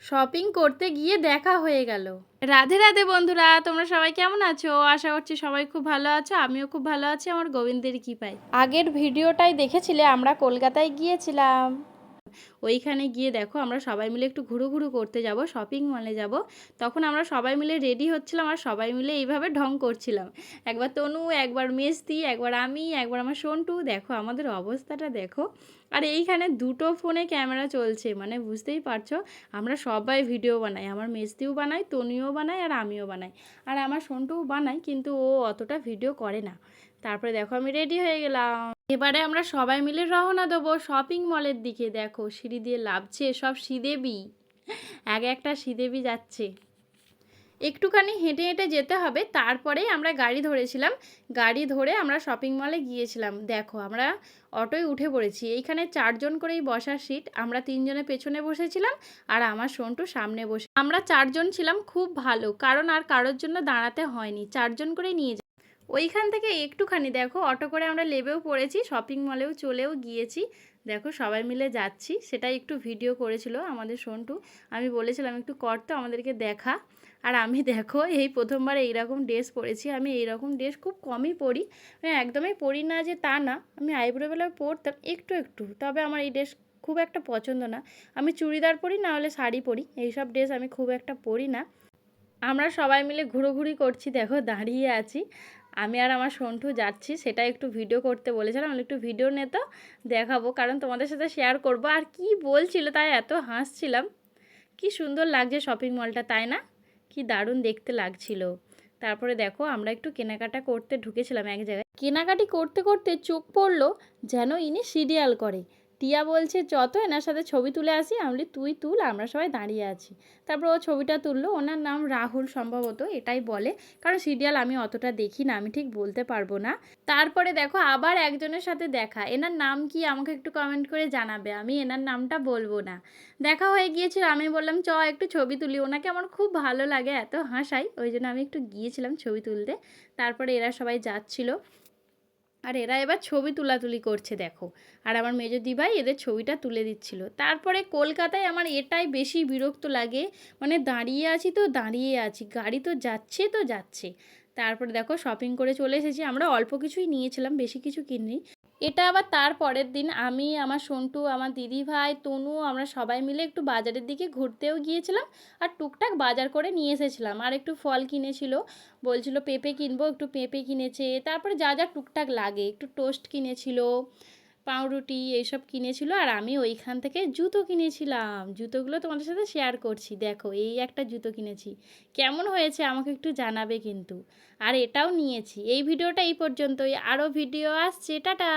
Shopping করতে গিয়ে দেখা হয়ে গেল। রাধে রাধে বন্ধুরা, তোমরা সবাই কেমন আছো? আশা করছি সবাই খুব ভালো আছো, আমিও খুব ভালো আছি আমার গোবিন্দের কৃপায়। আগের ভিডিওটাই দেখেছিলে, আমরা কলকাতায় গিয়েছিলাম। ওইখানে গিয়ে দেখো আমরা সবাই মিলে একটু ঘুরু ঘুরু করতে যাব, শপিং মলে যাব। তখন আমরা সবাই মিলে রেডি হচ্ছিলাম আর সবাই মিলে এইভাবে ঢং করছিলাম। একবার তনু, একবার মেজদি, একবার আমি, একবার আমার সন্টু। দেখো আমাদের অবস্থাটা দেখো। আর এইখানে দুটো ফোনে ক্যামেরা চলছে, মানে বুঝতেই পারছো আমরা সবাই ভিডিও বানাই। আমার মেজদিও বানায়, তনুও বানায়, আর আমিও বানাই। আর আমার সন্টুও বানায়, কিন্তু ও অতটা ভিডিও করে না। তারপরে দেখো আমি রেডি হয়ে গেলাম। এবারে আমরা সবাই মিলে রওনা দেবো শপিং মলের দিকে। দেখো সিঁড়ি দিয়ে লাফছে সব শ্রীদেবী, এক একটা শ্রীদেবী যাচ্ছে। একটুখানি হেঁটে হেঁটে যেতে হবে, তারপরেই আমরা গাড়ি ধরেছিলাম। গাড়ি ধরে আমরা শপিং মলে গিয়েছিলাম। দেখো আমরা অটোয় উঠে পড়েছি। এইখানে 4জন করেই বসার সিট, আমরা 3জনে পেছনে বসেছিলাম আর আমার সন্টু সামনে বসে। আমরা 4জন ছিলাম, খুব ভালো, কারণ আর কারোর জন্য দাঁড়াতে হয়নি, 4জন করেই নিয়ে। ওইখান থেকে একটুখানি দেখো অটো করে আমরা লেবেও পড়েছি, শপিং মলেও চলেও গিয়েছি। দেখো সবাই মিলে যাচ্ছি, সেটাই একটু ভিডিও করেছিল আমাদের সন্টু। আমি বলেছিলাম একটু কর তো, আমাদেরকে দেখা। আর আমি দেখো এই প্রথমবার এইরকম ড্রেস পরেছি। আমি এইরকম ড্রেস খুব কমই পরি, একদমই পরি না যে তা না। আমি আইব্রোবেলা পরতাম একটু একটু, তবে আমার এই ড্রেস খুব একটা পছন্দ না। আমি চুড়িদার পরি, না হলে শাড়ি পরি, এইসব ড্রেস আমি খুব একটা পরি না। আমরা সবাই মিলে ঘুরোঘুরি করছি, দেখো দাঁড়িয়ে আছি। আমি আর আমার সন্টু যাচ্ছি, সেটা একটু ভিডিও করতে বলেছিলাম। আমি একটু ভিডিও নে তো, দেখাবো, কারণ তোমাদের সাথে শেয়ার করব। আর কি বলছিল তাই এত হাসছিলাম। কি সুন্দর লাগছে শপিং মলটা, তাই না? কি দারুণ দেখতে লাগছিল। তারপরে দেখো আমরা একটু কেনাকাটা করতে ঢুকেছিলাম এক জায়গায়। কেনাকাটি করতে করতে চোখ পড়লো যেন ইনি সিরিয়াল করে। টিয়া বলছে যত এনার সাথে ছবি তুলে আসি। আমি বলি তুই তুল, আমরা সবাই দাঁড়িয়ে আছি। তারপর ও ছবিটা তুললো। ওনার নাম রাহুল সম্ভবত, এটাই বলে, কারণ সিরিয়াল আমি অতটা দেখি না, আমি ঠিক বলতে পারবো না। তারপরে দেখো আবার একজনের সাথে দেখা। এনার নাম কি আমাকে একটু কমেন্ট করে জানাবে, আমি এনার নামটা বলবো না। দেখা হয়ে গিয়েছিল, আমি বললাম চ একটু ছবি তুলি। ওনাকে আমার খুব ভালো লাগে, এত হাসাই, ওই জন্য আমি একটু গিয়েছিলাম ছবি তুলতে। তারপরে এরা সবাই যাচ্ছিল আর এরা এবার ছবি তুলাতুলি করছে দেখো। আর আমার মেজো দিভাই এদের ছবিটা তুলে দিচ্ছিল। তারপরে কলকাতায় আমার এটাই বেশি বিরক্ত লাগে, মানে দাঁড়িয়ে আছি তো দাঁড়িয়ে আছি, গাড়ি তো যাচ্ছে তো যাচ্ছে। তারপরে দেখো শপিং করে চলে এসেছি। আমরা অল্প কিছুই নিয়েছিলাম, বেশি কিছু কিনিনি। এটা আবার তার পরের দিন আমি, আমার সন্টু, আমার দিদিভাই, তনু, আমরা সবাই মিলে একটু বাজারের দিকে ঘুরতেও গিয়েছিলাম। আর টুকটাক বাজার করে নিয়ে এসেছিলাম। আর একটু ফল কিনেছিল, বলছিল পেঁপে কিনবো, একটু পেঁপে কিনেছে। তারপরে যা যা টুকটাক লাগে, একটু টোস্ট কিনেছিল, পাউরুটি এইসব কিনেছিল। আর আমি ওইখান থেকে জুতো কিনেছিলাম। জুতোগুলো তোমাদের সাথে শেয়ার করছি। দেখো এই একটা জুতো কিনেছি, কেমন হয়েছে আমাকে একটু জানাবে কিন্তু। আর এটাও নিয়েছি। এই ভিডিওটা এই পর্যন্তই, আরও ভিডিও আসছে, টাটা।